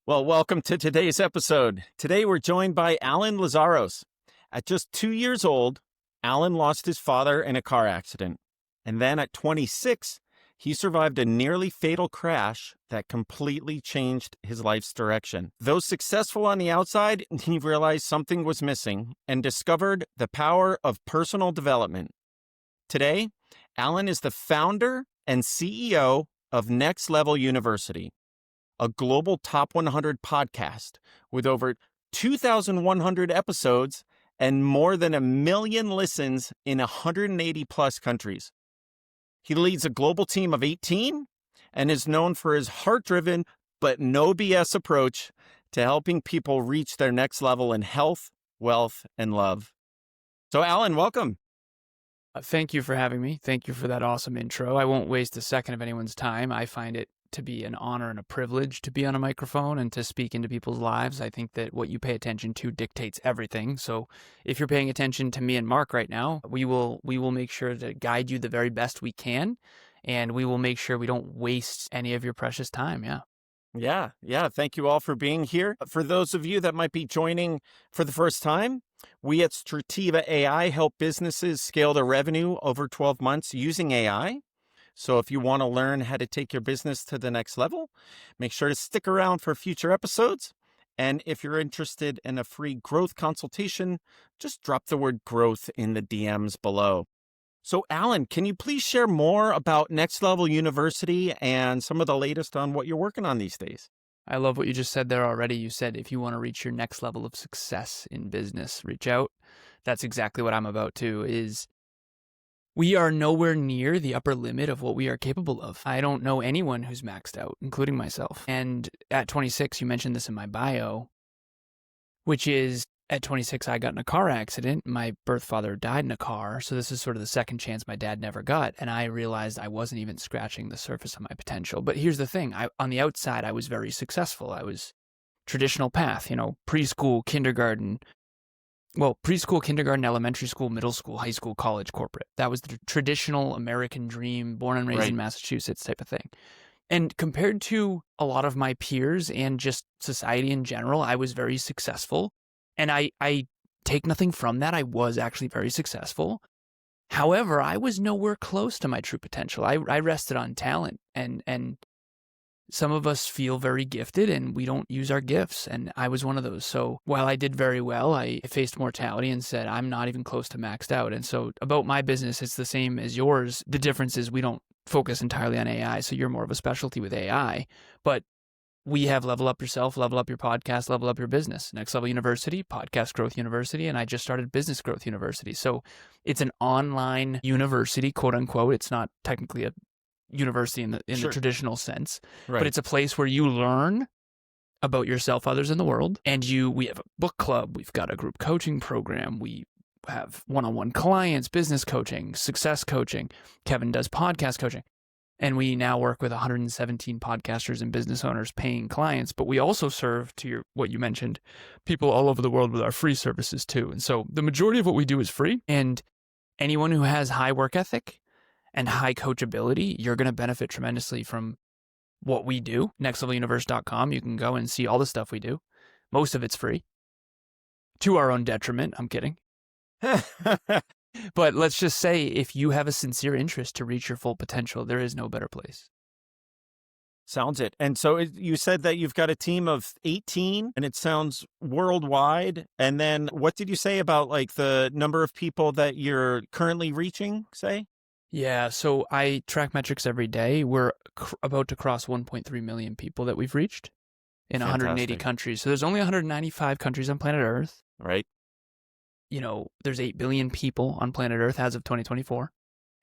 Well, welcome to today's episode. Today, we're joined by Alan Lazaros. At just 2 years old, Alan lost his father in a car accident. And then at 26, he survived a nearly fatal crash that completely changed his life's direction. Though successful on the outside, he realized something was missing and discovered the power of personal development. Today, Alan is the founder and CEO of Next Level University, a global top 100 podcast with over 2,100 episodes and more than 1 million listens in 180 plus countries. He leads a global team of 18 and is known for his heart-driven but no BS approach to helping people reach their next level in health, wealth, and love. So, Alan, welcome. Thank you for having me. Thank you for that awesome intro. I won't waste a second of anyone's time. I find it to be an honor and a privilege to be on a microphone and to speak into people's lives. I think that what you pay attention to dictates everything. So if you're paying attention to me and Mark right now, we will make sure to guide you the very best we can, and we will make sure we don't waste any of your precious time. Yeah. Thank you all for being here. For those of you that might be joining for the first time, we at Strativa AI help businesses scale their revenue over 12 months using AI. So if you want to learn how to take your business to the next level, make sure to stick around for future episodes. And if you're interested in a free growth consultation, just drop the word growth in the DMs below. So Alan, can you please share more about Next Level University and some of the latest on what you're working on these days? I love what you just said there already. You said if you want to reach your next level of success in business, reach out. That's exactly what I'm about to. We are nowhere near the upper limit of what we are capable of. I don't know anyone who's maxed out, including myself. And at 26, you mentioned this in my bio, which is at 26, I got in a car accident. My birth father died in a car. So this is sort of the second chance my dad never got. And I realized I wasn't even scratching the surface of my potential. But here's the thing. On the outside, I was very successful. I was traditional path, preschool, kindergarten, elementary school, middle school, high school, college, corporate. That was the traditional American dream, born and raised in Massachusetts type of thing. And compared to a lot of my peers and just society in general, I was very successful. And I take nothing from that. I was actually very successful. However, I was nowhere close to my true potential. I rested on talent, and some of us feel very gifted and we don't use our gifts. And I was one of those. So while I did very well, I faced mortality and said, I'm not even close to maxed out. And so about my business, it's the same as yours. The difference is we don't focus entirely on AI. So you're more of a specialty with AI, but we have Level Up Yourself, Level Up Your Podcast, Level Up Your Business, Next Level University, Podcast Growth University, and I just started Business Growth University. So it's an online university, quote unquote. It's not technically a university in the traditional sense, but it's a place where you learn about yourself, others, and the world. And we have a book club. We've got a group coaching program. We have one-on-one clients, business coaching, success coaching. Kevin does podcast coaching. And we now work with 117 podcasters and business owners paying clients, but we also serve, to what you mentioned, people all over the world with our free services too. And so the majority of what we do is free, and anyone who has high work ethic and high coachability, you're going to benefit tremendously from what we do. nextleveluniverse.com. You can go and see all the stuff we do. Most of it's free, to our own detriment. I'm kidding. But let's just say if you have a sincere interest to reach your full potential, there is no better place. Sounds it. And so you said that you've got a team of 18 and it sounds worldwide. And then what did you say about like the number of people that you're currently reaching, say? Yeah, so I track metrics every day. We're about to cross 1.3 million people that we've reached in 180 countries. So there's only 195 countries on planet Earth. Right. There's 8 billion people on planet Earth as of 2024,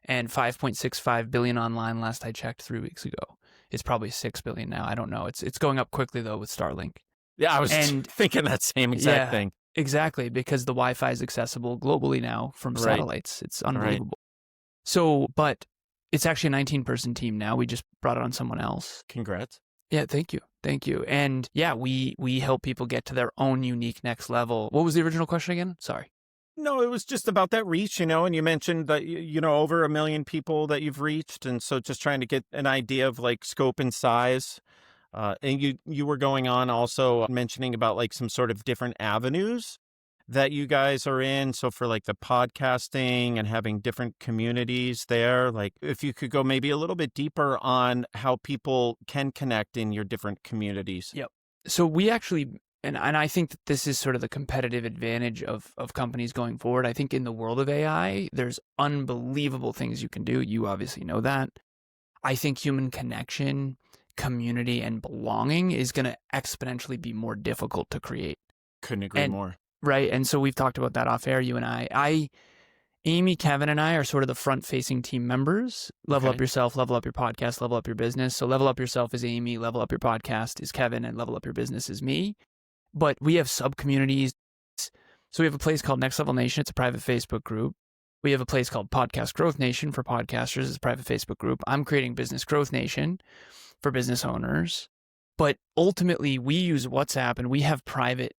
and 5.65 billion online last I checked 3 weeks ago. It's probably 6 billion now. I don't know. It's going up quickly, though, with Starlink. Yeah, I was thinking that same exact thing. Exactly, because the Wi-Fi is accessible globally now from satellites. It's unbelievable. So, but it's actually a 19-person team now. We just brought it on someone else. Congrats. Yeah, thank you. And yeah, we help people get to their own unique next level. What was the original question again? Sorry. No, it was just about that reach, and you mentioned that, over 1 million people that you've reached. And so just trying to get an idea of like scope and size And you were going on also mentioning about like some sort of different avenues that you guys are in. So for like the podcasting and having different communities there, like if you could go maybe a little bit deeper on how people can connect in your different communities. Yep. So we actually, and I think that this is sort of the competitive advantage of companies going forward. I think in the world of AI, there's unbelievable things you can do. You obviously know that. I think human connection, community, and belonging is going to exponentially be more difficult to create. Couldn't agree more. Right. And so we've talked about that off air, you and I. Amy, Kevin, and I are sort of the front-facing team members. Level Up Yourself, Level Up Your Podcast, Level Up Your Business. So Level Up Yourself is Amy, Level Up Your Podcast is Kevin, and Level Up Your Business is me. But we have sub-communities. So we have a place called Next Level Nation. It's a private Facebook group. We have a place called Podcast Growth Nation for podcasters. It's a private Facebook group. I'm creating Business Growth Nation for business owners. But ultimately, we use WhatsApp and we have private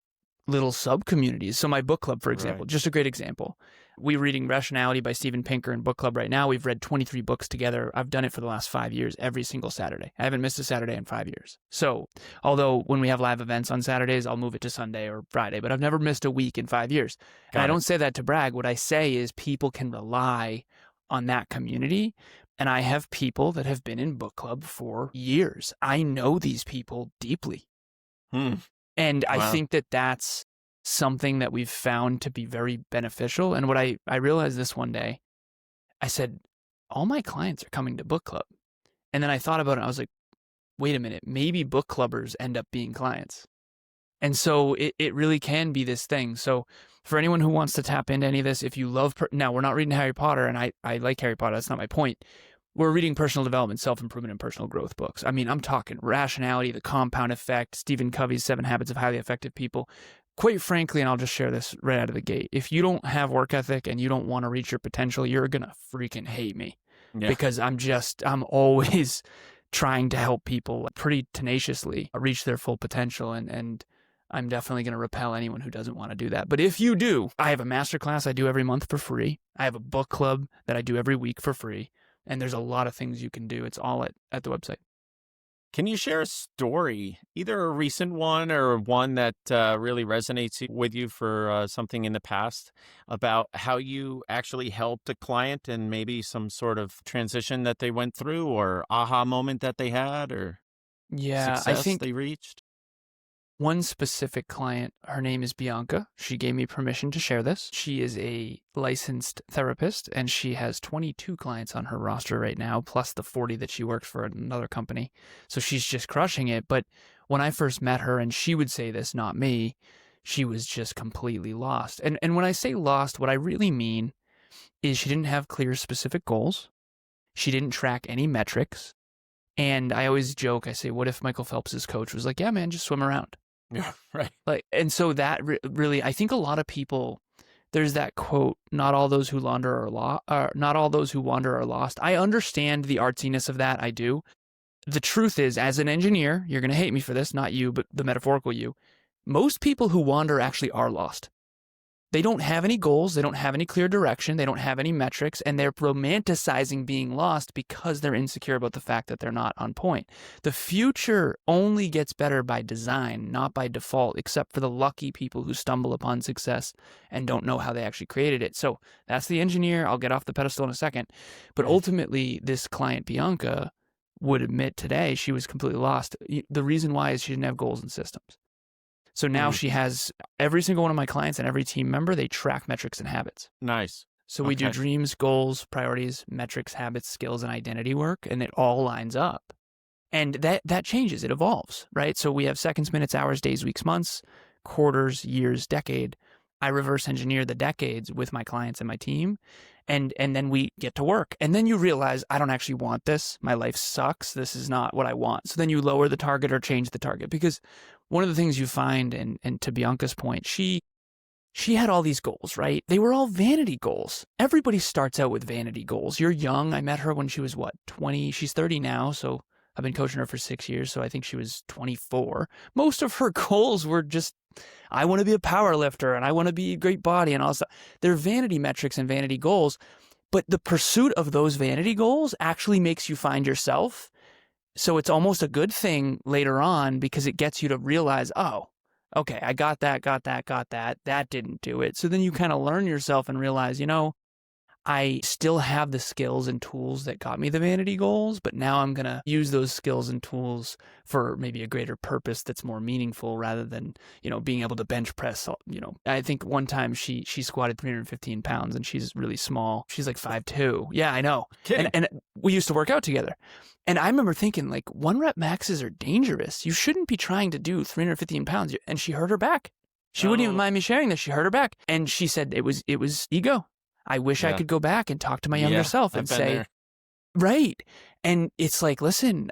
little sub-communities. So my book club, for example, just a great example. We're reading Rationality by Steven Pinker in book club right now. We've read 23 books together. I've done it for the last 5 years, every single Saturday. I haven't missed a Saturday in 5 years. So although when we have live events on Saturdays, I'll move it to Sunday or Friday, but I've never missed a week in 5 years. And I don't say that to brag. What I say is people can rely on that community. And I have people that have been in book club for years. I know these people deeply. And I think that that's something that we've found to be very beneficial. And what I realized this one day, I said, all my clients are coming to book club. And then I thought about it. I was like, wait a minute, maybe book clubbers end up being clients. And so it really can be this thing. So for anyone who wants to tap into any of this, if you love, now we're not reading Harry Potter, and I like Harry Potter. That's not my point. We're reading personal development, self-improvement, and personal growth books. I mean, I'm talking Rationality, The Compound Effect, Stephen Covey's 7 Habits of Highly Effective People. Quite frankly, and I'll just share this right out of the gate, if you don't have work ethic and you don't want to reach your potential, you're going to freaking hate me. Because I'm always trying to help people pretty tenaciously reach their full potential. And I'm definitely going to repel anyone who doesn't want to do that. But if you do, I have a masterclass I do every month for free. I have a book club that I do every week for free. And there's a lot of things you can do. It's all at the website. Can you share a story, either a recent one or one that really resonates with you for something in the past, about how you actually helped a client and maybe some sort of transition that they went through or aha moment that they had or success I think they reached? One specific client, her name is Bianca. She gave me permission to share this. She is a licensed therapist, and she has 22 clients on her roster right now, plus the 40 that she works for at another company. So she's just crushing it. But when I first met her, and she would say this, not me, she was just completely lost. And when I say lost, what I really mean is she didn't have clear, specific goals. She didn't track any metrics. And I always joke, I say, what if Michael Phelps's coach was like, yeah, man, just swim around. Yeah, right. And so that really, I think a lot of people, there's that quote, not all those who wander are lost. I understand the artsiness of that. I do. The truth is, as an engineer, you're going to hate me for this, not you, but the metaphorical you. Most people who wander actually are lost. They don't have any goals. They don't have any clear direction. They don't have any metrics, and they're romanticizing being lost because they're insecure about the fact that they're not on point. The future only gets better by design, not by default, except for the lucky people who stumble upon success and don't know how they actually created it. So that's the engineer. I'll get off the pedestal in a second. But ultimately, this client, Bianca, would admit today she was completely lost. The reason why is she didn't have goals and systems. So now she has every single one of my clients and every team member, they track metrics and habits. Nice. So we do dreams, goals, priorities, metrics, habits, skills, and identity work, and it all lines up. And that changes. It evolves, right? So we have seconds, minutes, hours, days, weeks, months, quarters, years, decade. I reverse engineer the decades with my clients and my team. And then we get to work. And then you realize, I don't actually want this. My life sucks. This is not what I want. So then you lower the target or change the target. Because one of the things you find, and to Bianca's point, she had all these goals, right? They were all vanity goals. Everybody starts out with vanity goals. You're young. I met her when she was, 20? She's 30 now. So I've been coaching her for 6 years. So I think she was 24. Most of her goals were just, I want to be a power lifter and I want to be a great body and all that stuff. They're vanity metrics and vanity goals, but the pursuit of those vanity goals actually makes you find yourself So it's almost a good thing later on because it gets you to realize, oh, okay, I got that. That didn't do it. So then you kind of learn yourself and realize, I still have the skills and tools that got me the vanity goals, but now I'm going to use those skills and tools for maybe a greater purpose that's more meaningful rather than, being able to bench press. I think one time she squatted 315 pounds and she's really small. She's like 5'2". Yeah, I know. And we used to work out together. And I remember thinking, like, 1 rep maxes are dangerous. You shouldn't be trying to do 315 pounds. And she hurt her back. She wouldn't even mind me sharing this. She hurt her back. And she said it was ego. I wish I could go back and talk to my younger self and say, there. Right. And it's like, listen,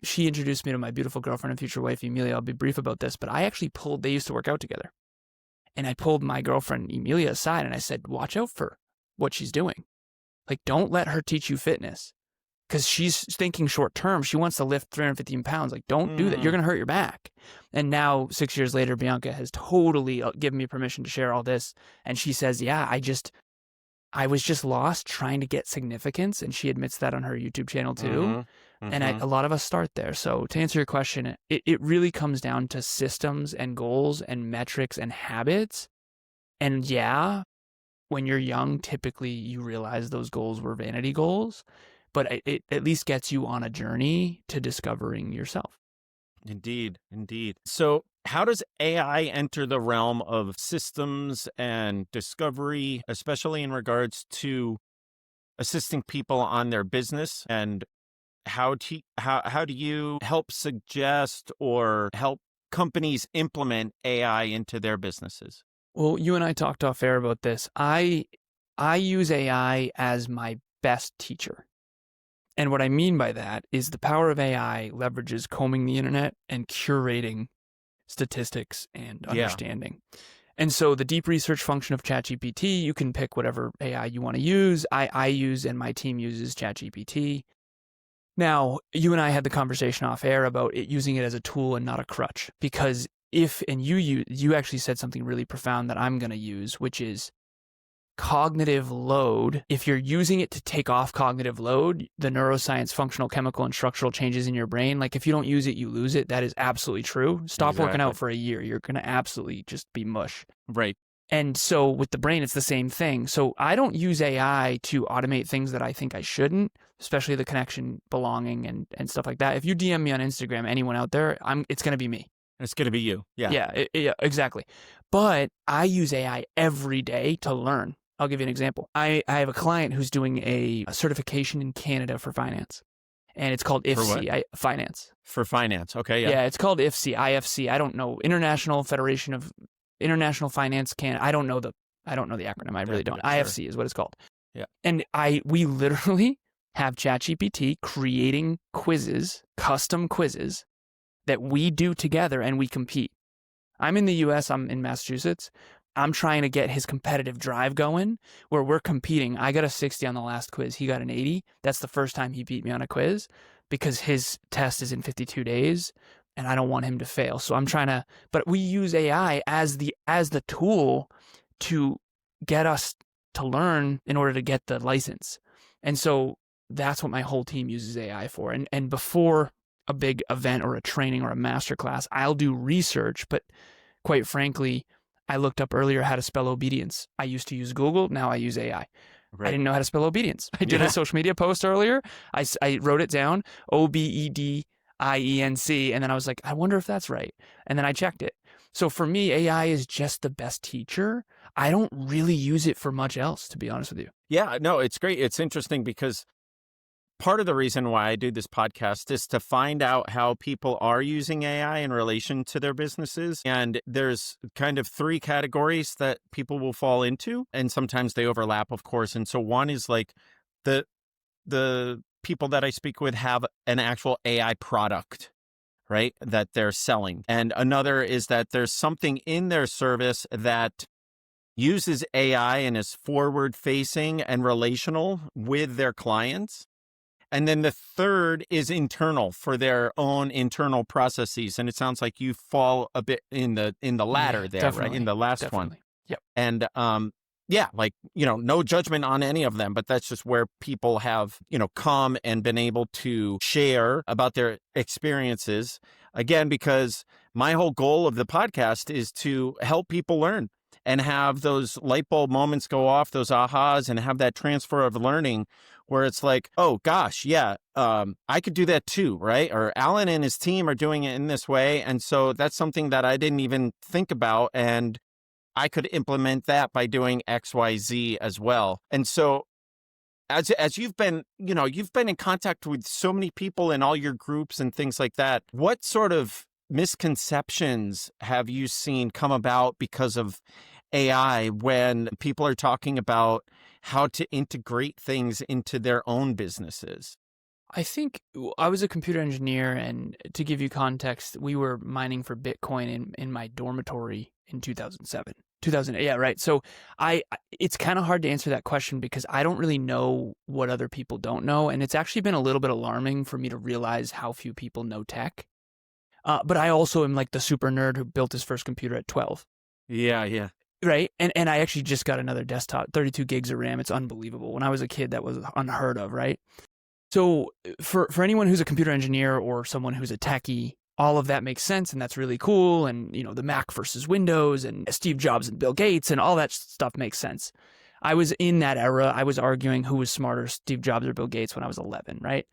she introduced me to my beautiful girlfriend and future wife, Emilia. I'll be brief about this, but I actually they used to work out together. And I pulled my girlfriend, Emilia, aside and I said, watch out for what she's doing. Like, don't let her teach you fitness because she's thinking short term. She wants to lift 315 pounds. Like, don't do that. You're going to hurt your back. And now 6 years later, Bianca has totally given me permission to share all this. And she says, yeah, I was just lost trying to get significance, and she admits that on her YouTube channel too. And a lot of us start there. So to answer your question, it really comes down to systems and goals and metrics and habits. And yeah, when you're young, typically you realize those goals were vanity goals, but it at least gets you on a journey to discovering yourself. Indeed. So how does AI enter the realm of systems and discovery, especially in regards to assisting people on their business? And how do you help suggest or help companies implement AI into their businesses? Well, you and I talked off air about this. I use AI as my best teacher. And what I mean by that is the power of AI leverages combing the internet and curating statistics and understanding. And so the deep research function of ChatGPT, you can pick whatever AI you want to use. I use and my team uses ChatGPT. Now, you and I had the conversation off air about using it as a tool and not a crutch. Because you actually said something really profound that I'm going to use, which is cognitive load. If you're using it to take off cognitive load, the neuroscience, functional, chemical, and structural changes in your brain, like if you don't use it, you lose it. That is absolutely true. Stop working out for a year. You're going to absolutely just be mush. Right. And so with the brain, it's the same thing. So I don't use AI to automate things that I think I shouldn't, especially the connection, belonging, and stuff like that. If you DM me on Instagram, anyone out there, it's going to be me. It's going to be you. Yeah. Yeah, exactly. But I use AI every day to learn. I'll give you an example. I have a client who's doing a certification in Canada for finance, and it's called IFC, finance. For finance, okay, yeah. Yeah, it's called IFC, IFC. I don't know, International Federation of International Finance Canada. I don't know the acronym. I really don't. Sure. IFC is what it's called. Yeah. And we literally have ChatGPT creating quizzes, custom quizzes that we do together and we compete. I'm in the US, I'm in Massachusetts. I'm trying to get his competitive drive going where we're competing. I got a 60 on the last quiz. He got an 80. That's the first time he beat me on a quiz because his test is in 52 days and I don't want him to fail. So I'm trying to, but we use AI as the tool to get us to learn in order to get the license. And so that's what my whole team uses AI for. And before a big event or a training or a masterclass, I'll do research, but quite frankly, I looked up earlier how to spell obedience. I used to use Google. Now I use AI. Right. I didn't know how to spell obedience. I did a social media post earlier. I wrote it down, OBEDIENC. And then I was like, I wonder if that's right. And then I checked it. So for me, AI is just the best teacher. I don't really use it for much else, to be honest with you. Yeah, no, it's great. It's interesting because part of the reason why I do this podcast is to find out how people are using AI in relation to their businesses. And there's kind of 3 categories that people will fall into, and sometimes they overlap, of course. And so one is like the people that I speak with have an actual AI product, right, that they're selling. And another is that there's something in their service that uses AI and is forward-facing and relational with their clients. And then the third is internal for their own internal processes. And it sounds like you fall a bit in the latter there, right? In the last one. Yep. And Yeah, like, no judgment on any of them, but that's just where people have, come and been able to share about their experiences. Again, because my whole goal of the podcast is to help people learn and have those light bulb moments go off, those ahas, and have that transfer of learning where it's like, oh gosh, yeah, I could do that too, right? Or Alan and his team are doing it in this way. And so that's something that I didn't even think about. And I could implement that by doing X, Y, Z as well. And so as you've been in contact with so many people in all your groups and things like that, what sort of misconceptions have you seen come about because of AI when people are talking about how to integrate things into their own businesses? I think I was a computer engineer, and to give you context, we were mining for Bitcoin in my dormitory in 2007. Yeah, right. So it's kind of hard to answer that question because I don't really know what other people don't know. And it's actually been a little bit alarming for me to realize how few people know tech. But I also am like the super nerd who built his first computer at 12. Yeah. Right. And I actually just got another desktop, 32 gigs of RAM. It's unbelievable. When I was a kid, that was unheard of, right? So for anyone who's a computer engineer or someone who's a techie, all of that makes sense, and that's really cool. And, the Mac versus Windows and Steve Jobs and Bill Gates and all that stuff makes sense. I was in that era. I was arguing who was smarter, Steve Jobs or Bill Gates, when I was 11, right?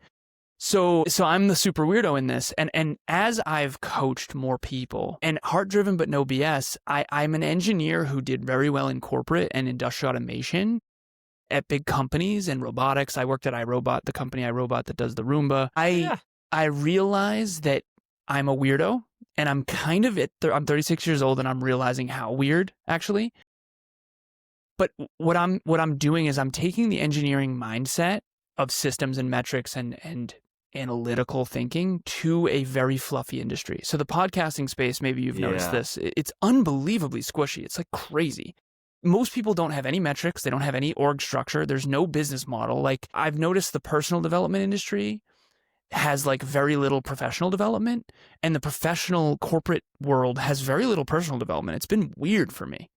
So I'm the super weirdo in this. And as I've coached more people, and heart-driven but no BS, I'm an engineer who did very well in corporate and industrial automation at big companies and robotics. I worked at iRobot, the company iRobot that does the Roomba. I realize that I'm a weirdo, and I'm kind of I'm 36 years old, and I'm realizing how weird, actually. But what I'm doing is I'm taking the engineering mindset of systems and metrics and analytical thinking to a very fluffy industry. So the podcasting space, maybe you've noticed this, it's unbelievably squishy. It's like crazy. Most people don't have any metrics. They don't have any org structure. There's no business model. Like, I've noticed the personal development industry has like very little professional development, and the professional corporate world has very little personal development. It's been weird for me.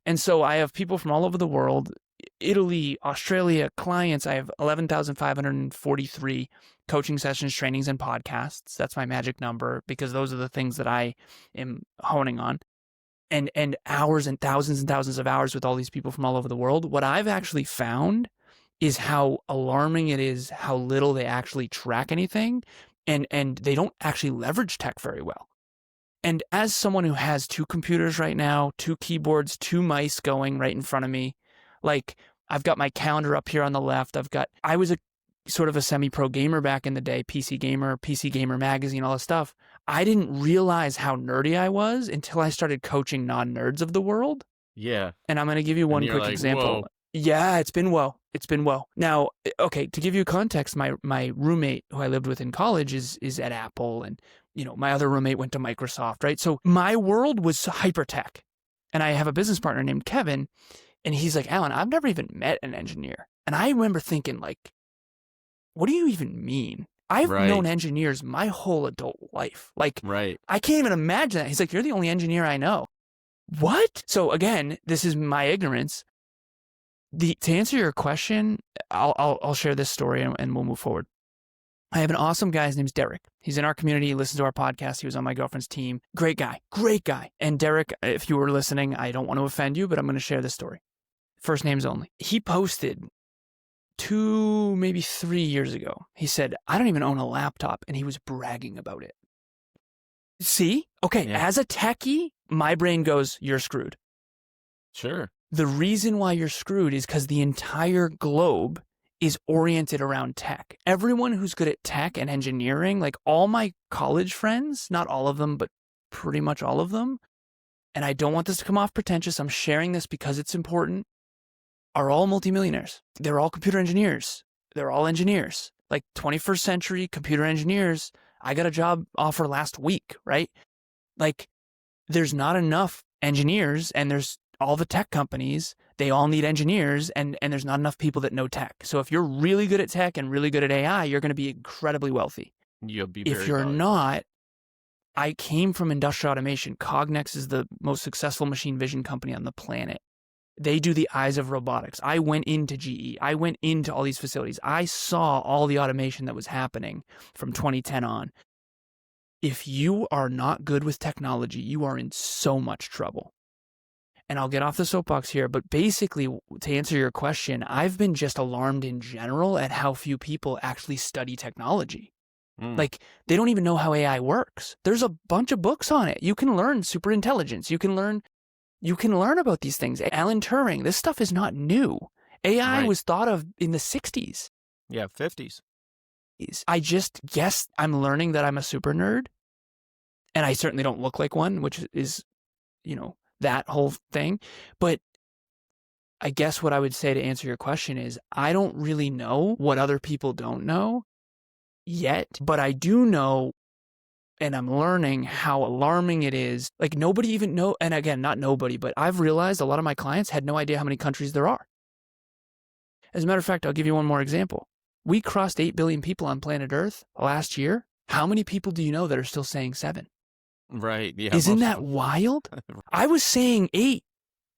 And so I have people from all over the world, Italy, Australia, clients. I have 11,543 coaching sessions, trainings, and podcasts. That's my magic number because those are the things that I am honing on. And hours and thousands of hours with all these people from all over the world. What I've actually found is how alarming it is how little they actually track anything, and they don't actually leverage tech very well. And as someone who has 2 computers right now, 2 keyboards, 2 mice going right in front of me, like, I've got my calendar up here on the left. I was a sort of a semi-pro gamer back in the day, PC Gamer Magazine, all this stuff. I didn't realize how nerdy I was until I started coaching non-nerds of the world. Yeah. And I'm going to give you one quick example. Whoa. Yeah, it's been well. Now, okay, to give you context, my roommate who I lived with in college is at Apple, and my other roommate went to Microsoft, right? So my world was hyper tech. And I have a business partner named Kevin, and he's like, Alan, I've never even met an engineer. And I remember thinking, like, what do you even mean? I've known engineers my whole adult life. Like, I can't even imagine that. He's like, you're the only engineer I know. What? So again, this is my ignorance. To answer your question, I'll share this story and we'll move forward. I have an awesome guy. His name's Derek. He's in our community. He listens to our podcast. He was on my girlfriend's team. Great guy. And Derek, if you were listening, I don't want to offend you, but I'm going to share this story. First names only. He posted 2, maybe 3 years ago. He said, I don't even own a laptop, and he was bragging about it. See? Okay, As a techie, my brain goes, you're screwed. Sure. The reason why you're screwed is because the entire globe is oriented around tech. Everyone who's good at tech and engineering, like all my college friends, not all of them, but pretty much all of them, and I don't want this to come off pretentious, I'm sharing this because it's important, are all multimillionaires. They're all computer engineers. They're all engineers. Like 21st century computer engineers. I got a job offer last week, right? Like, there's not enough engineers, and there's all the tech companies, they all need engineers, and there's not enough people that know tech. So if you're really good at tech and really good at AI, you're going to be incredibly wealthy. You'll be if you're not, I came from industrial automation. Cognex is the most successful machine vision company on the planet. They do the eyes of robotics. I went into GE. I went into all these facilities. I saw all the automation that was happening from 2010 on. If you are not good with technology, you are in so much trouble. And I'll get off the soapbox here, but basically, to answer your question, I've been just alarmed in general at how few people actually study technology. Like, they don't even know how AI works. There's a bunch of books on it. You can learn superintelligence. You can learn about these things. Alan Turing, this stuff is not new. AI was thought of in the 60s. Yeah, 50s. I just guess I'm learning that I'm a super nerd. And I certainly don't look like one, which is, that whole thing. But I guess what I would say to answer your question is I don't really know what other people don't know yet, but I do know, and I'm learning how alarming it is. Like, nobody even know, and again, not nobody, but I've realized a lot of my clients had no idea how many countries there are. As a matter of fact, I'll give you one more example. We crossed 8 billion people on planet Earth last year. How many people do you know that are still saying 7? Right. Yeah. Isn't that wild? I was saying 8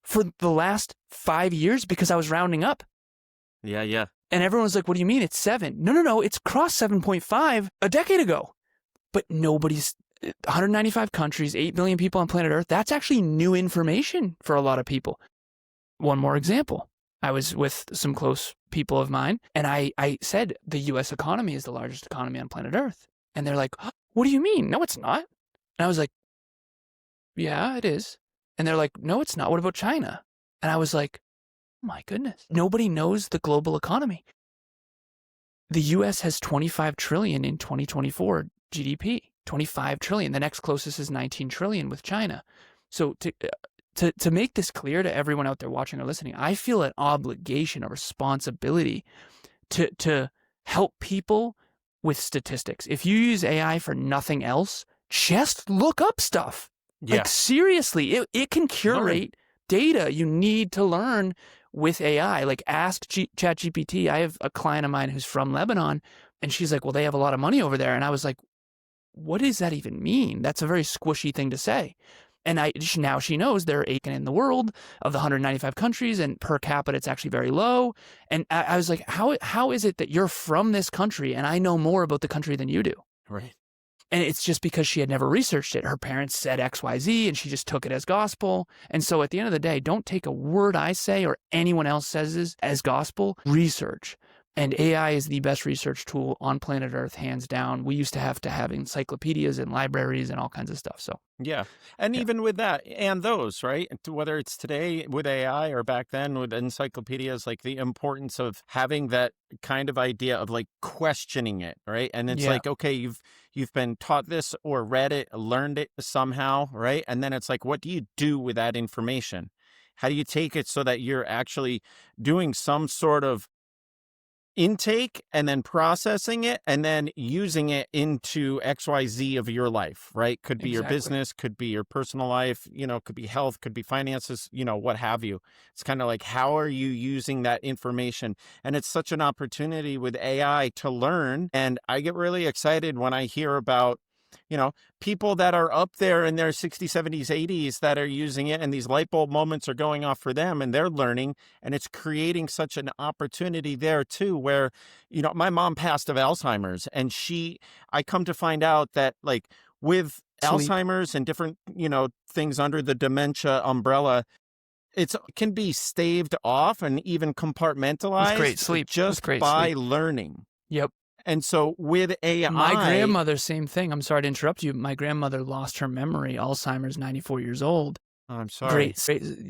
for the last 5 years because I was rounding up. Yeah, yeah. And everyone was like, what do you mean? It's 7. No. It's crossed 7.5 a decade ago. But nobody's 195 countries, 8 billion people on planet Earth. That's actually new information for a lot of people. One more example. I was with some close people of mine, and I said the U.S. economy is the largest economy on planet Earth. And they're like, what do you mean? No, it's not. And I was like, yeah, it is. And they're like, no, it's not. What about China? And I was like, oh my goodness. Nobody knows the global economy. The U.S. has 25 trillion in 2024 GDP. 25 trillion. The next closest is 19 trillion with China. So to make this clear to everyone out there watching or listening, I feel an obligation, a responsibility to help people with statistics. If you use AI for nothing else, just look up stuff. Yeah. Like, seriously, it can curate data you need to learn with AI. Like, ask ChatGPT. I have a client of mine who's from Lebanon, and she's like, well, they have a lot of money over there. And I was like, what does that even mean? That's a very squishy thing to say. And now she knows there are 8 in the world of the 195 countries, and per capita it's actually very low. And I was like, how is it that you're from this country and I know more about the country than you do? Right. And it's just because she had never researched it. Her parents said XYZ and she just took it as gospel. And so at the end of the day, don't take a word I say or anyone else says as gospel. Research. And AI is the best research tool on planet Earth, hands down. We used to have encyclopedias and libraries and all kinds of stuff. So yeah. And even with that, and those, right? Whether it's today with AI or back then with encyclopedias, like the importance of having that kind of idea of like questioning it, right? And it's like, okay, you've been taught this or read it, learned it somehow, right? And then it's like, what do you do with that information? How do you take it so that you're actually doing some sort of intake and then processing it and then using it into XYZ of your life, right? Could be your business, could be your personal life, could be health, could be finances, what have you. It's kind of like, how are you using that information? And it's such an opportunity with AI to learn. And I get really excited when I hear about people that are up there in their 60s, 70s, 80s that are using it, and these light bulb moments are going off for them and they're learning, and it's creating such an opportunity there too, where, my mom passed of Alzheimer's, and I come to find out that like with Alzheimer's and different, things under the dementia umbrella, it can be staved off and even compartmentalized. Great sleep. Just by learning. Yep. And so with AI... My grandmother, same thing. I'm sorry to interrupt you. My grandmother lost her memory. Alzheimer's, 94 years old. I'm sorry. Great.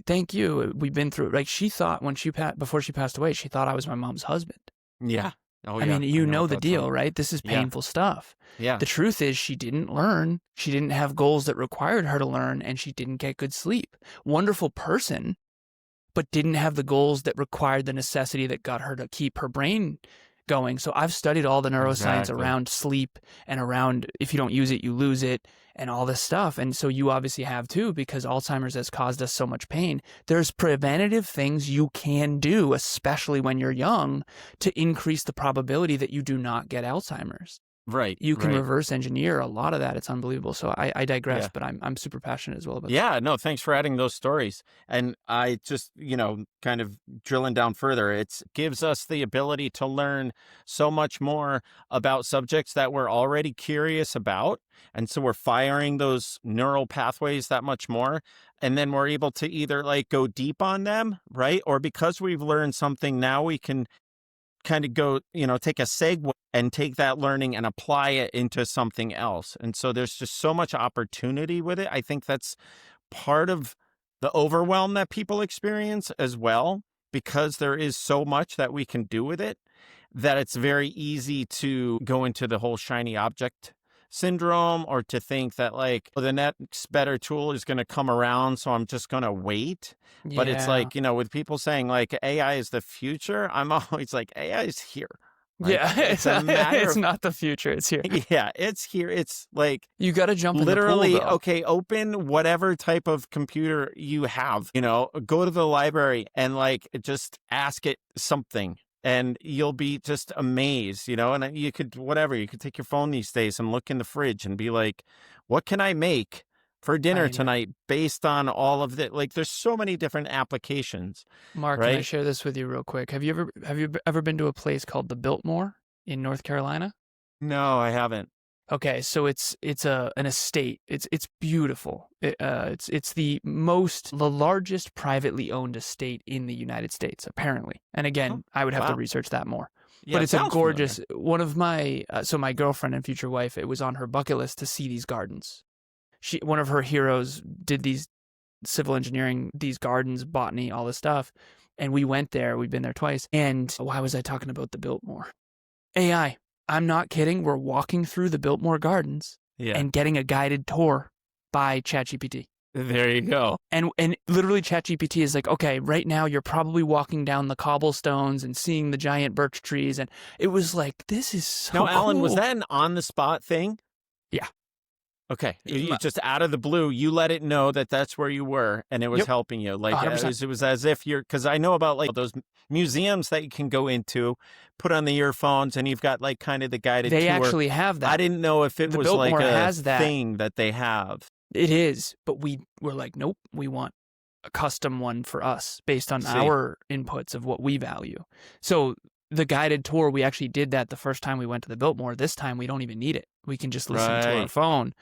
Thank you. We've been through it. Like, she thought before she passed away, she thought I was my mom's husband. Yeah. Oh, I mean, you know the deal, right? This is painful stuff. Yeah. The truth is she didn't learn. She didn't have goals that required her to learn, and she didn't get good sleep. Wonderful person, but didn't have the goals that required the necessity that got her to keep her brain going. So I've studied all the neuroscience around sleep and around if you don't use it, you lose it and all this stuff. And so you obviously have too, because Alzheimer's has caused us so much pain. There's preventative things you can do, especially when you're young, to increase the probability that you do not get Alzheimer's. Right. You can Right. reverse engineer a lot of that. It's unbelievable. So I digress, Yeah. but I'm super passionate as well about that. Yeah, no, thanks for adding those stories. And I just, kind of drilling down further, it gives us the ability to learn so much more about subjects that we're already curious about. And so we're firing those neural pathways that much more. And then we're able to either like go deep on them, right? Or because we've learned something, now we can kind of go, take a segue and take that learning and apply it into something else. And so there's just so much opportunity with it. I think that's part of the overwhelm that people experience as well, because there is so much that we can do with it, that it's very easy to go into the whole shiny object syndrome, or to think that like, the next better tool is going to come around, so I'm just going to wait. But it's Yeah. like, with people saying like AI is the future, I'm always like, AI is here. Like, Yeah. it's a matter It's of, not the future. It's here. yeah, it's here. It's like, You got to jump literally, in the pool, though. okay, open whatever type of computer you have, go to the library and like just ask it something, and you'll be just amazed, and you could take your phone these days and look in the fridge and be like, what can I make for dinner I know. tonight based on all of that? Like, there's so many different applications. Mark, can I right? share this with you real quick? Have you ever been to a place called the Biltmore in North Carolina? No, I haven't. Okay, so it's an estate. It's beautiful. It's the largest privately owned estate in the United States, apparently. And again, Oh, I would have to wow. research that more. Yeah, But it it's a sounds gorgeous familiar. one of my so my girlfriend and future wife, it was on her bucket list to see these gardens. One of her heroes did these civil engineering, these gardens, botany, all this stuff. And we went there. We've been there twice. And why was I talking about the Biltmore? AI. I'm not kidding. We're walking through the Biltmore Gardens Yeah, and getting a guided tour by ChatGPT. there you go. And literally ChatGPT is like, okay, right now you're probably walking down the cobblestones and seeing the giant birch trees. And it was like, this is so Now, Alan, was cool. that an on-the-spot thing? Yeah. Okay. You My- just out of the blue, you let it know that that's where you were, and it was Yep. helping you. Like, 100%. it was as if because I know about like those museums that you can go into, put on the earphones, and you've got like kind of the guided They tour. actually have that. I didn't know if it The was Biltmore like a has that. thing that they have. It is, but we're like, nope, we want a custom one for us based on See. our inputs of what we value. So the guided tour, we actually did that the first time we went to the Biltmore. This time we don't even need it. We can just listen to our Right. phone.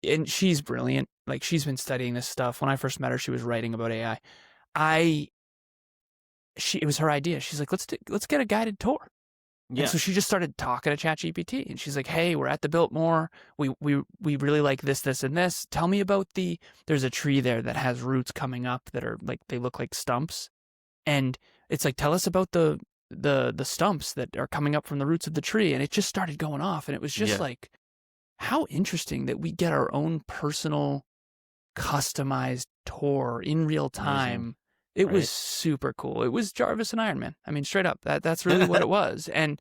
And she's brilliant. Like, she's been studying this stuff. When I first met her, she was writing about AI. It was her idea. She's like, let's get a guided tour. Yeah. And so she just started talking to ChatGPT, and she's like, hey, we're at the Biltmore. We really like this, this, and this. Tell me about there's a tree there that has roots coming up that are like, they look like stumps. And it's like, tell us about the stumps that are coming up from the roots of the tree. And it just started going off. And it was just like, how interesting that we get our own personal customized tour in real time. Amazing. It Right. was super cool. It was Jarvis and Iron Man. I mean, straight up, that's really what it was. And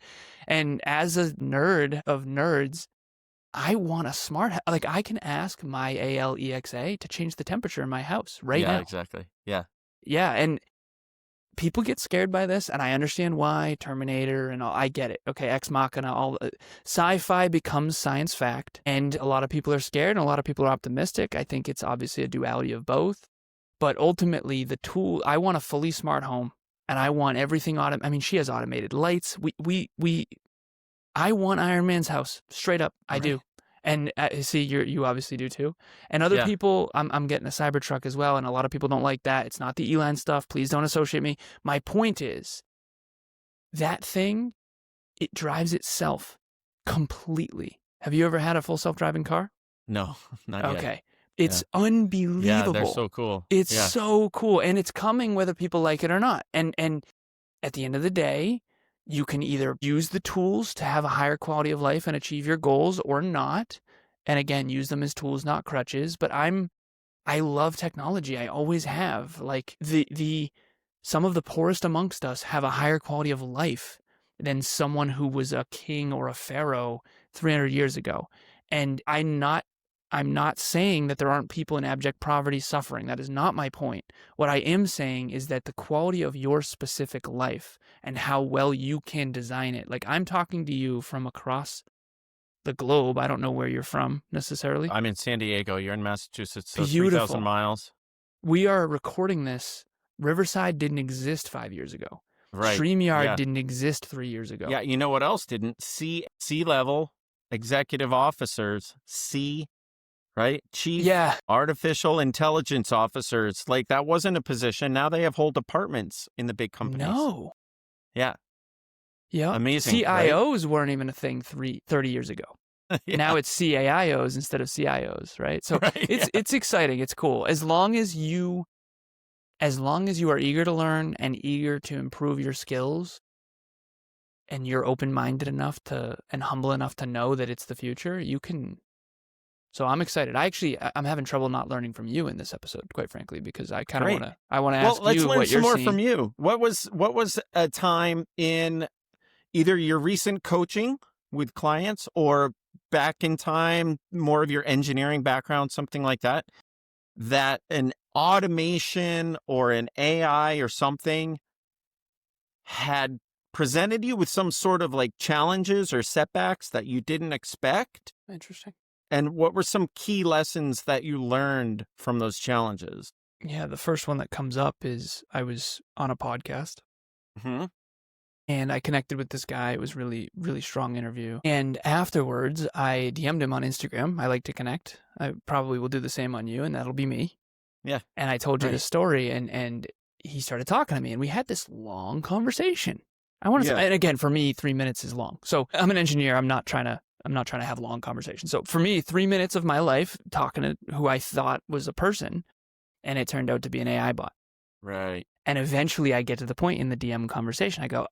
as a nerd of nerds, I want a smart, like, I can ask my Alexa to change the temperature in my house right now. Yeah, exactly. Yeah. Yeah, and people get scared by this, and I understand why. Terminator and all, I get it. Okay, Ex Machina, all sci-fi becomes science fact, and a lot of people are scared, and a lot of people are optimistic. I think it's obviously a duality of both, but ultimately, the tool. I want a fully smart home, and I want everything automated. I mean, she has automated lights. I want Iron Man's house, straight up. I do. And see, you obviously do too. And other people, I'm getting a Cybertruck as well, and a lot of people don't like that. It's not the Elon stuff. Please don't associate me. My point is, that thing, it drives itself completely. Have you ever had a full self-driving car? No, not yet. Okay. It's unbelievable. Yeah, they're so cool. It's so cool, and it's coming whether people like it or not. And at the end of the day, you can either use the tools to have a higher quality of life and achieve your goals or not. And again, use them as tools, not crutches. But I love technology. I always have. Like, some of the poorest amongst us have a higher quality of life than someone who was a king or a pharaoh 300 years ago. And I'm not I'm not saying that there aren't people in abject poverty suffering. That is not my point. What I am saying is that the quality of your specific life and how well you can design it. Like, I'm talking to you from across the globe. I don't know where you're from necessarily. I'm in San Diego. You're in Massachusetts, so Beautiful. 3,000 miles. We are recording this. Riverside didn't exist 5 years ago. Right. StreamYard didn't exist 3 years ago. Yeah, you know what else didn't? C-level executive officers, right? Chief artificial intelligence officers. Like, that wasn't a position. Now they have whole departments in the big companies. No. Yeah. Yeah. Amazing. CIOs weren't even a thing 30 years ago. Now it's CAIOs instead of CIOs, right? So it's exciting. It's cool. As long as you are eager to learn and eager to improve your skills, and you're open-minded enough and humble enough to know that it's the future, you can. So I'm excited. I'm having trouble not learning from you in this episode, quite frankly, because I kind of want to. I want to ask you what you're seeing. Well, let's learn some more from you. What was a time in either your recent coaching with clients or back in time, more of your engineering background, something like that, that an automation or an AI or something had presented you with some sort of like challenges or setbacks that you didn't expect? Interesting. And what were some key lessons that you learned from those challenges? Yeah, the first one that comes up is I was on a podcast. Mm-hmm. And I connected with this guy. It was really, really strong interview. And afterwards, I DM'd him on Instagram. I like to connect. I probably will do the same on you, and that'll be me. Yeah. And I told you this story, and he started talking to me, and we had this long conversation. I want to say, and again, for me, 3 minutes is long. So I'm an engineer. I'm not trying to have long conversations. So for me, 3 minutes of my life talking to who I thought was a person, and it turned out to be an AI bot. Right. And eventually I get to the point in the DM conversation. I go,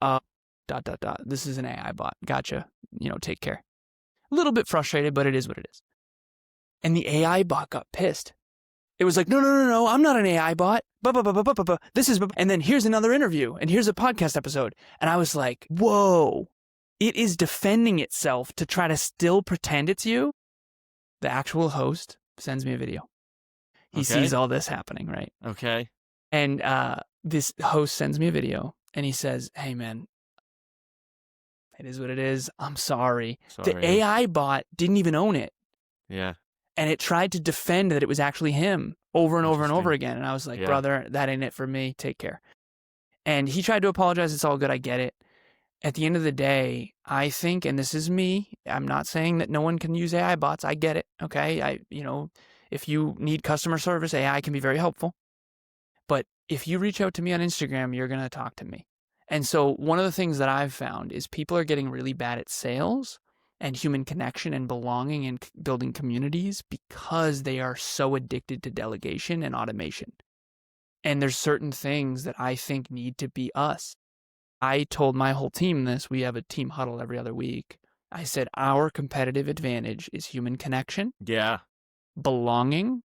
this is an AI bot. Gotcha. Take care. A little bit frustrated, but it is what it is. And the AI bot got pissed. It was like, no, I'm not an AI bot. This is, and then here's another interview and here's a podcast episode. And I was like, whoa, it is defending itself to try to still pretend it's you. The actual host sends me a video. He sees all this happening, right? Okay. And this host sends me a video and he says, hey, man, it is what it is. I'm sorry. The AI bot didn't even own it. Yeah. And it tried to defend that it was actually him over and over and over again. And I was like, brother, that ain't it for me. Take care. And he tried to apologize. It's all good. I get it. At the end of the day, I think, and this is me, I'm not saying that no one can use AI bots. I get it. Okay. If you need customer service, AI can be very helpful. But if you reach out to me on Instagram, you're going to talk to me. And so one of the things that I've found is people are getting really bad at sales and human connection and belonging and building communities because they are so addicted to delegation and automation. And there's certain things that I think need to be us. I told my whole team this. We have a team huddle every other week. I said, our competitive advantage is human connection, belonging,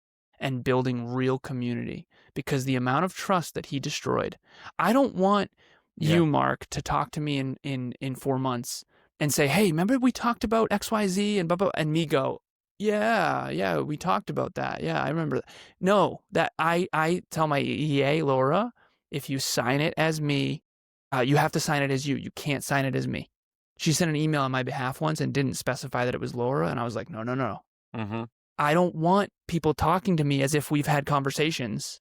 and building real community. Because the amount of trust that he destroyed, I don't want you, Mark, to talk to me in 4 months and say, hey, remember we talked about XYZ and blah, blah, and me go, yeah, we talked about that. Yeah, I remember that. No, that I tell my EA, Laura, if you sign it as me, you have to sign it as you. You can't sign it as me. She sent an email on my behalf once and didn't specify that it was Laura. And I was like, no. Mm-hmm. I don't want people talking to me as if we've had conversations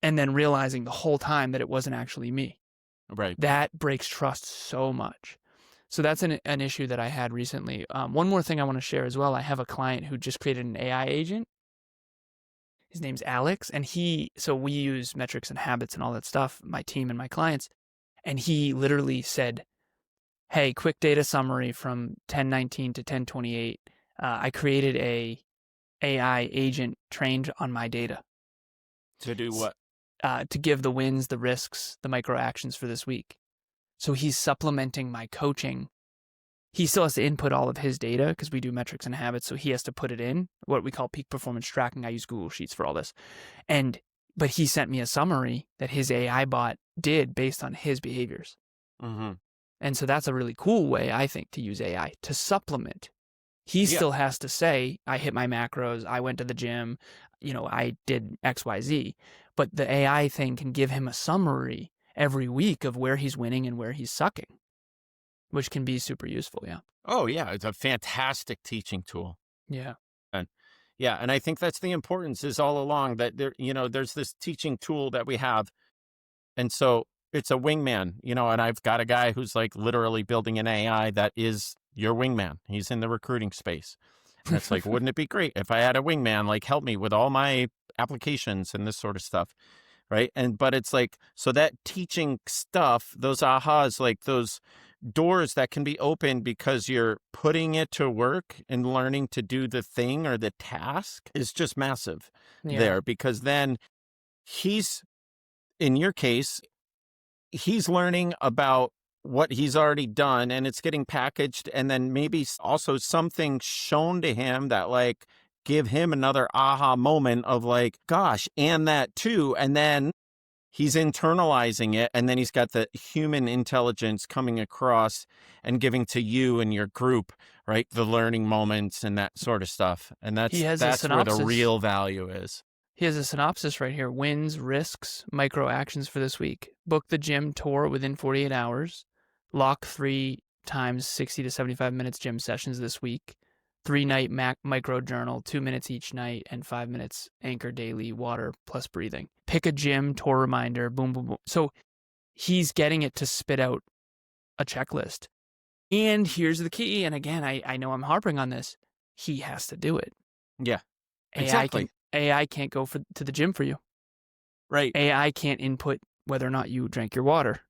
and then realizing the whole time that it wasn't actually me. Right. That breaks trust so much. So that's an issue that I had recently. One more thing I want to share as well. I have a client who just created an AI agent. His name's Alex. And so we use metrics and habits and all that stuff, my team and my clients. And he literally said, hey, quick data summary from 1019 to 1028. I created a AI agent trained on my data. To do what? To give the wins, the risks, the micro actions for this week. So he's supplementing my coaching. He still has to input all of his data because we do metrics and habits. So he has to put it in, what we call peak performance tracking. I use Google Sheets for all this. But he sent me a summary that his AI bot did based on his behaviors. Mm-hmm. And so that's a really cool way, I think, to use AI to supplement He Yeah. still has to say, I hit my macros, I went to the gym, I did XYZ. But the AI thing can give him a summary every week of where he's winning and where he's sucking, which can be super useful. Yeah. Oh, yeah. It's a fantastic teaching tool. Yeah. And yeah. And I think that's the importance is all along that there's this teaching tool that we have. And so it's a wingman, and I've got a guy who's like literally building an AI that is your wingman. He's in the recruiting space. And it's like, wouldn't it be great if I had a wingman, like help me with all my applications and this sort of stuff. Right. But it's like, so that teaching stuff, those ahas, like those doors that can be opened because you're putting it to work and learning to do the thing or the task is just massive there, because then he's, in your case, he's learning about what he's already done and it's getting packaged, and then maybe also something shown to him that like give him another aha moment of like, gosh, and that too. And then he's internalizing it, and then he's got the human intelligence coming across and giving to you and your group, right? The learning moments and that sort of stuff. And that's where the real value is. He has a synopsis right here. Wins, risks, micro actions for this week. Book the gym tour within 48 hours. Lock 3 times 60 to 75 minutes gym sessions this week. 3-night micro journal, 2 minutes each night, and 5 minutes anchor daily water plus breathing. Pick a gym tour reminder, boom, boom, boom. So he's getting it to spit out a checklist. And here's the key. And again, I know I'm harping on this. He has to do it. Yeah, exactly. AI can't go to the gym for you. Right. AI can't input whether or not you drank your water.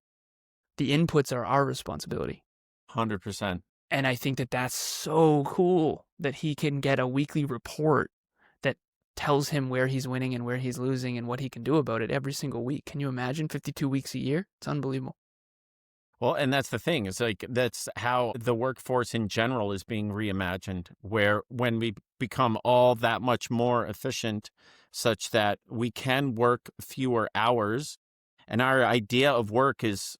The inputs are our responsibility. 100%. And I think that that's so cool that he can get a weekly report that tells him where he's winning and where he's losing and what he can do about it every single week. Can you imagine 52 weeks a year? It's unbelievable. Well, and that's the thing. It's like, that's how the workforce in general is being reimagined, where when we become all that much more efficient such that we can work fewer hours, and our idea of work is,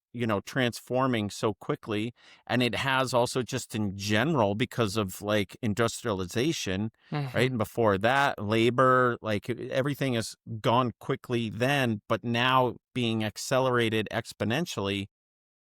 transforming so quickly. And it has also just in general because of like industrialization, right? And before that, labor, like everything has gone quickly then, but now being accelerated exponentially.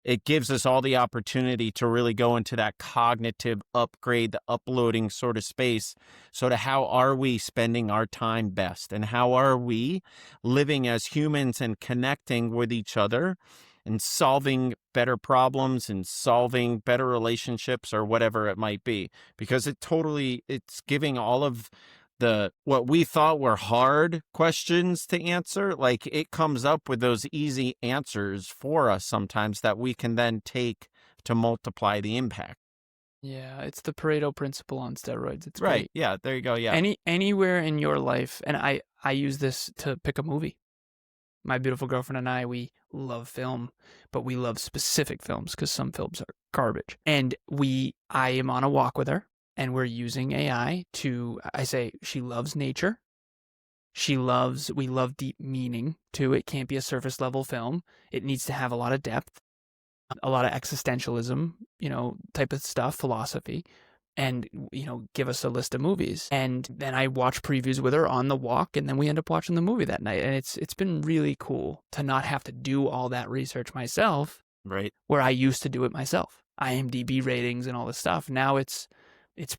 It gives us all the opportunity to really go into that cognitive upgrade, the uploading sort of space. So to how are we spending our time best? And how are we living as humans and connecting with each other and solving better problems and solving better relationships or whatever it might be? Because it's giving all of what we thought were hard questions to answer, like it comes up with those easy answers for us sometimes that we can then take to multiply the impact. Yeah, it's the Pareto principle on steroids. It's right. Great. Yeah, there you go. Yeah. Anywhere in your life, and I use this to pick a movie. My beautiful girlfriend and I, we love film, but we love specific films because some films are garbage. And I am on a walk with her. And we're using AI I say, she loves nature. We love deep meaning too. It can't be a surface level film. It needs to have a lot of depth, a lot of existentialism, type of stuff, philosophy, and, give us a list of movies. And then I watch previews with her on the walk, and then we end up watching the movie that night. And it's been really cool to not have to do all that research myself. Right. Where I used to do it myself. IMDb ratings and all this stuff. Now it's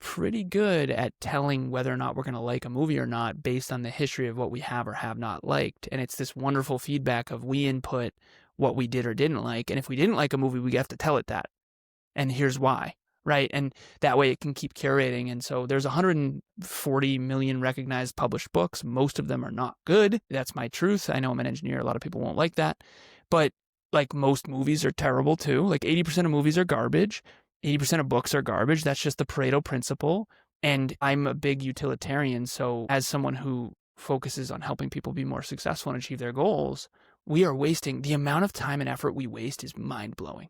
pretty good at telling whether or not we're going to like a movie or not based on the history of what we have or have not liked. And it's this wonderful feedback of we input what we did or didn't like. And if we didn't like a movie, we have to tell it that. And here's why, right? And that way it can keep curating. And so there's 140 million recognized published books. Most of them are not good. That's my truth. I know I'm an engineer. A lot of people won't like that. But like most movies are terrible too. Like 80% of movies are garbage. 80% of books are garbage. That's just the Pareto principle. And I'm a big utilitarian. So as someone who focuses on helping people be more successful and achieve their goals, we are wasting the amount of time and effort we waste is mind blowing.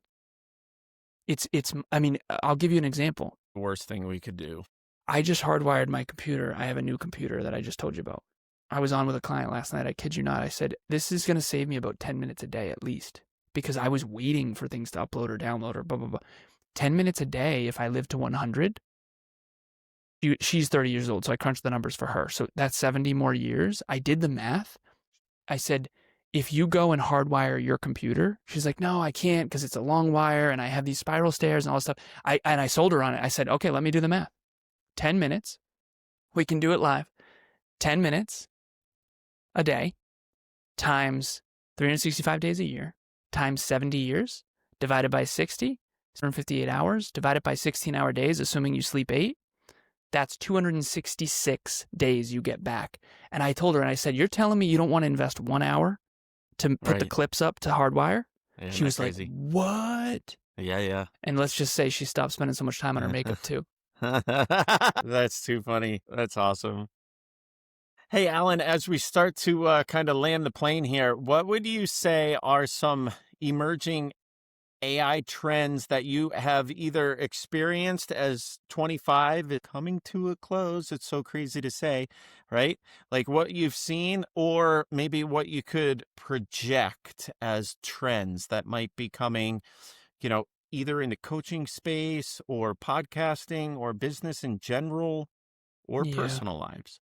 I'll give you an example. The worst thing we could do. I just hardwired my computer. I have a new computer that I just told you about. I was on with a client last night. I kid you not. I said, this is going to save me about 10 minutes a day at least, because I was waiting for things to upload or download or blah, blah, blah. 10 minutes a day, if I live to 100, She's 30 years old, so I crunched the numbers for her. So that's 70 more years. I did the math. I said, if you go and hardwire your computer, she's like, no, I can't because it's a long wire and I have these spiral stairs and all this stuff. I sold her on it. I said, okay, let me do the math. 10 minutes. We can do it live. 10 minutes a day times 365 days a year times 70 years divided by 60, 758 hours divided by 16-hour days, assuming you sleep 8. That's 266 days you get back. And I told her, and I said, you're telling me you don't want to invest 1 hour to put the clips up to hardwire? Yeah, she was crazy. like, what? Yeah. And let's just say she stopped spending so much time on her makeup too. That's too funny. That's awesome. Hey, Alan, as we start to kind of land the plane here, what would you say are some emerging AI trends that you have either experienced as 25 is coming to a close? It's so crazy to say, right? Like what you've seen, or maybe what you could project as trends that might be coming, either in the coaching space or podcasting or business in general or personal lives.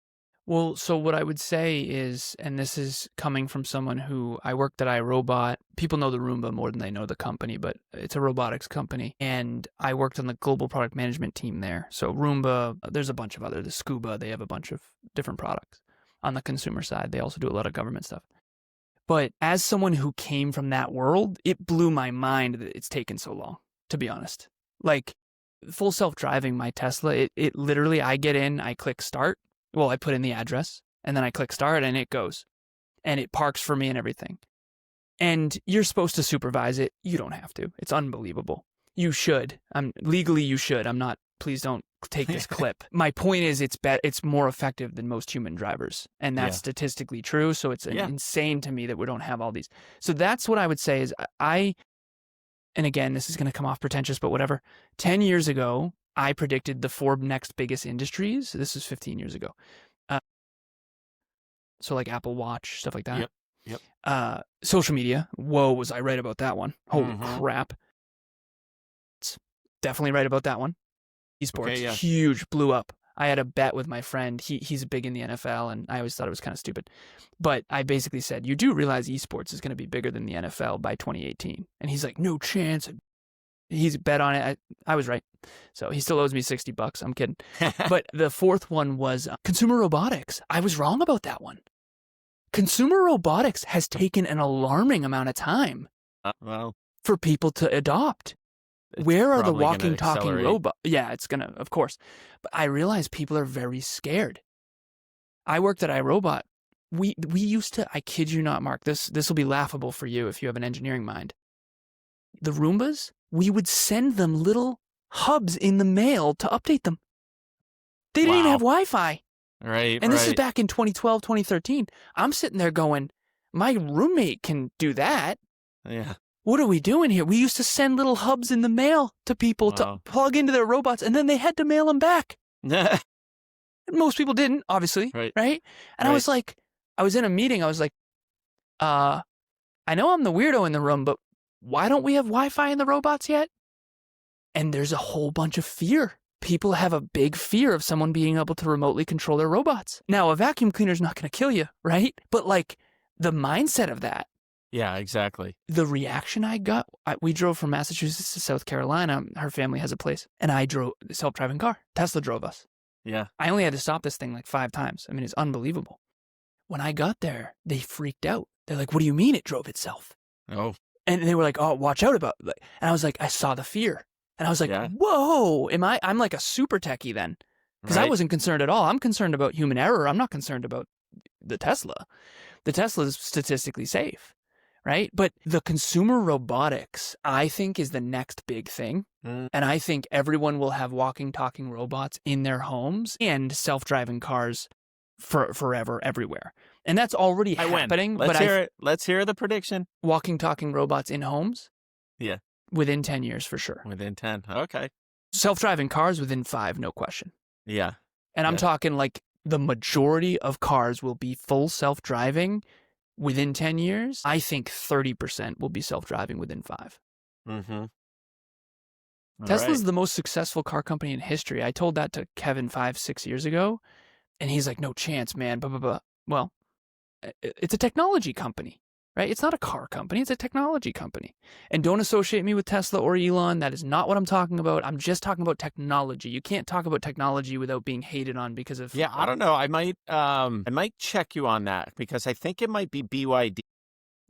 Well, so what I would say is, and this is coming from someone who I worked at iRobot. People know the Roomba more than they know the company, but it's a robotics company. And I worked on the global product management team there. So Roomba, there's a bunch of other, the Scuba, they have a bunch of different products. On the consumer side, they also do a lot of government stuff. But as someone who came from that world, it blew my mind that it's taken so long, to be honest. Like full self-driving, my Tesla, it literally, I get in, I click start. Well, I put in the address and then I click start and it goes and it parks for me and everything. And you're supposed to supervise it. You don't have to. It's unbelievable. You should. Legally, you should. I'm not, please don't take this clip. My point is it's more effective than most human drivers. And that's statistically true. So it's insane to me that we don't have all these. So that's what I would say is and again, this is going to come off pretentious, but whatever. 10 years ago, I predicted the 4 next biggest industries. This is 15 years ago. So like Apple Watch, stuff like that. Yep. Social media. Whoa, was I right about that one? Holy crap. Definitely right about that one. Esports, huge, blew up. I had a bet with my friend. He's big in the NFL, and I always thought it was kind of stupid. But I basically said, you do realize esports is going to be bigger than the NFL by 2018. And he's like, no chance. He's bet on it. I was right. So he still owes me $60. I'm kidding. But the 4th one was consumer robotics. I was wrong about that one. Consumer robotics has taken an alarming amount of time for people to adopt. Where are the walking, talking robots? Yeah, it's going to, of course. But I realize people are very scared. I worked at iRobot. We used to, I kid you not, Mark, this will be laughable for you if you have an engineering mind. The Roombas, we would send them little hubs in the mail to update them. They didn't even have Wi-Fi. Right. And this is back in 2012, 2013. I'm sitting there going, my roommate can do that. Yeah. What are we doing here? We used to send little hubs in the mail to people to plug into their robots, and then they had to mail them back. Most people didn't, obviously. Right? And I was like, I was in a meeting. I was like, I know I'm the weirdo in the room, but why don't we have Wi-Fi in the robots yet? And there's a whole bunch of fear. People have a big fear of someone being able to remotely control their robots. Now, a vacuum cleaner is not going to kill you, right? But like the mindset of that. Yeah, exactly. The reaction I got, we drove from Massachusetts to South Carolina. Her family has a place. And I drove a self-driving car. Tesla drove us. Yeah. I only had to stop this thing like 5 times. I mean, it's unbelievable. When I got there, they freaked out. They're like, what do you mean it drove itself? Oh. And they were like, oh, watch out about it. And I was like, I saw the fear. And I was like, whoa, I'm like a super techie then. Because I wasn't concerned at all. I'm concerned about human error. I'm not concerned about the Tesla. The Tesla is statistically safe, right? But the consumer robotics, I think, is the next big thing. And I think everyone will have walking, talking robots in their homes and self-driving cars forever, everywhere. And that's already happening. Let's hear it. Let's hear the prediction. Walking, talking robots in homes? Yeah. Within 10 years, for sure. Within 10. Okay. Self-driving cars within 5, no question. Yeah. And I'm talking like the majority of cars will be full self-driving within 10 years. I think 30% will be self-driving within 5. Mm-hmm. All Tesla's right. the most successful car company in history. I told that to Kevin 5-6 years ago, and he's like, no chance, man, blah, blah, blah. Well, it's a technology company, right? It's not a car company. It's a technology company. And don't associate me with Tesla or Elon. That is not what I'm talking about. I'm just talking about technology. You can't talk about technology without being hated on because of... Yeah, I don't know. I might check you on that because I think it might be BYD.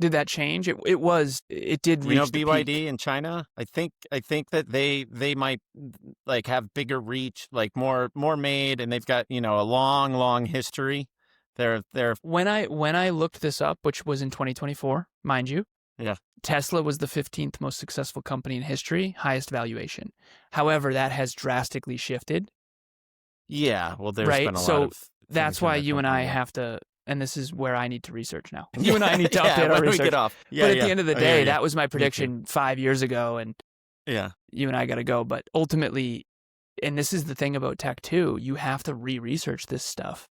Did that change? It did You know reach the BYD peak. in China? I think that they might like have bigger reach, like more made, and they've got, a long history. They're When I looked this up, which was in 2024, mind you, yeah. Tesla was the 15th most successful company in history, highest valuation. However, that has drastically shifted. Yeah, well, there's Right? been a lot So of that's things in why their you and I company. have to, and this is where I need to research now. You and I need to Yeah, update our when we research. get off. Yeah, But at yeah. the end of the I hear day, you. that was my Me too. prediction 5 years ago, and Yeah. you and I got to go. But ultimately, and this is the thing about tech too, you have to re-research this stuff.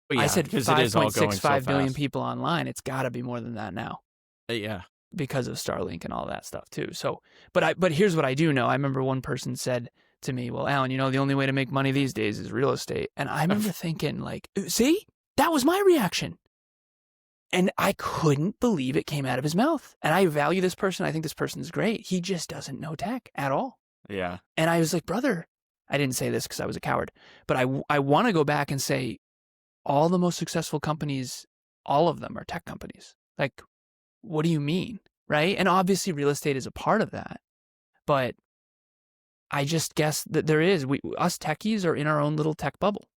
But yeah, I said because it is all going so 5.65 billion fast. people online. It's got to be more than that now. Yeah. Because of Starlink and all that stuff too. So, but here's what I do know. I remember one person said to me, "Well, Alan, the only way to make money these days is real estate." And I remember thinking, like, see, that was my reaction. And I couldn't believe it came out of his mouth. And I value this person. I think this person's great. He just doesn't know tech at all. Yeah. And I was like, brother, I didn't say this because I was a coward, but I want to go back and say all the most successful companies, all of them are tech companies. Like, what do you mean? Right? And obviously real estate is a part of that. But I just guess that there is. Us techies are in our own little tech bubble.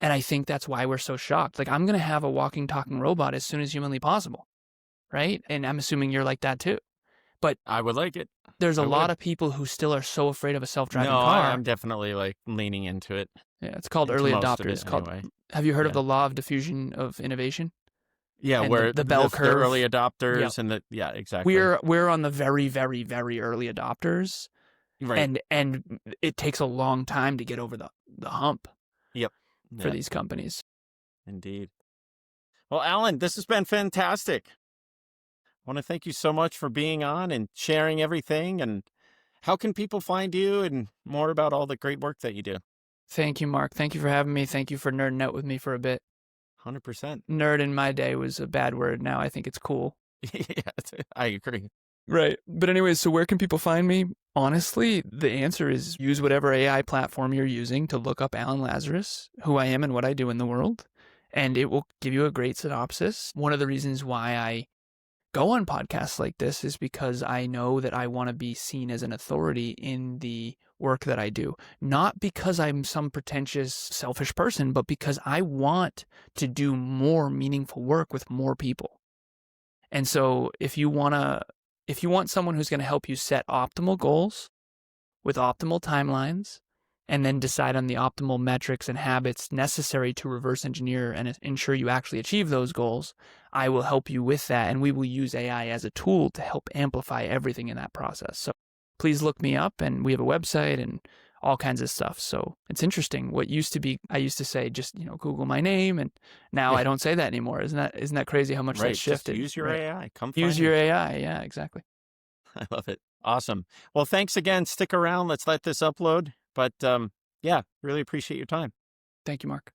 And I think that's why we're so shocked. Like, I'm going to have a walking, talking robot as soon as humanly possible. Right? And I'm assuming you're like that too. But I would like it. there's a I lot would. of people who still are so afraid of a self-driving No, car. I'm definitely like leaning into it. Yeah, it's called Into early most of adopters. it anyway. Have you heard of Yeah. the law of diffusion of innovation? Yeah, And where the bell the curve. early adopters Yep. and yeah, exactly. We're on the very, very, very early adopters. Right. And it takes a long time to get over the hump Yep. for Yeah, these companies. indeed. Well, Alan, this has been fantastic. I want to thank you so much for being on and sharing everything. And how can people find you and more about all the great work that you do? Thank you, Mark. Thank you for having me. Thank you for nerding out with me for a bit. 100%. Nerd in my day was a bad word. Now I think it's cool. Yeah, I agree. Right. But anyways, so where can people find me? Honestly, the answer is use whatever AI platform you're using to look up Alan Lazaros, who I am and what I do in the world, and it will give you a great synopsis. One of the reasons why I go on podcasts like this is because I know that I want to be seen as an authority in the work that I do. Not because I'm some pretentious, selfish person, but because I want to do more meaningful work with more people. And so if you want someone who's going to help you set optimal goals with optimal timelines and then decide on the optimal metrics and habits necessary to reverse engineer and ensure you actually achieve those goals, I will help you with that. And we will use AI as a tool to help amplify everything in that process. So please look me up, and we have a website and all kinds of stuff. So it's interesting. What used to be, I used to say, just, Google my name. And now I don't say that anymore. Isn't that crazy how much Right. that's shifted? Just use your AI. Come find Use your me. AI. Yeah, exactly. I love it. Awesome. Well, thanks again. Stick around. Let's let this upload. But yeah, really appreciate your time. Thank you, Mark.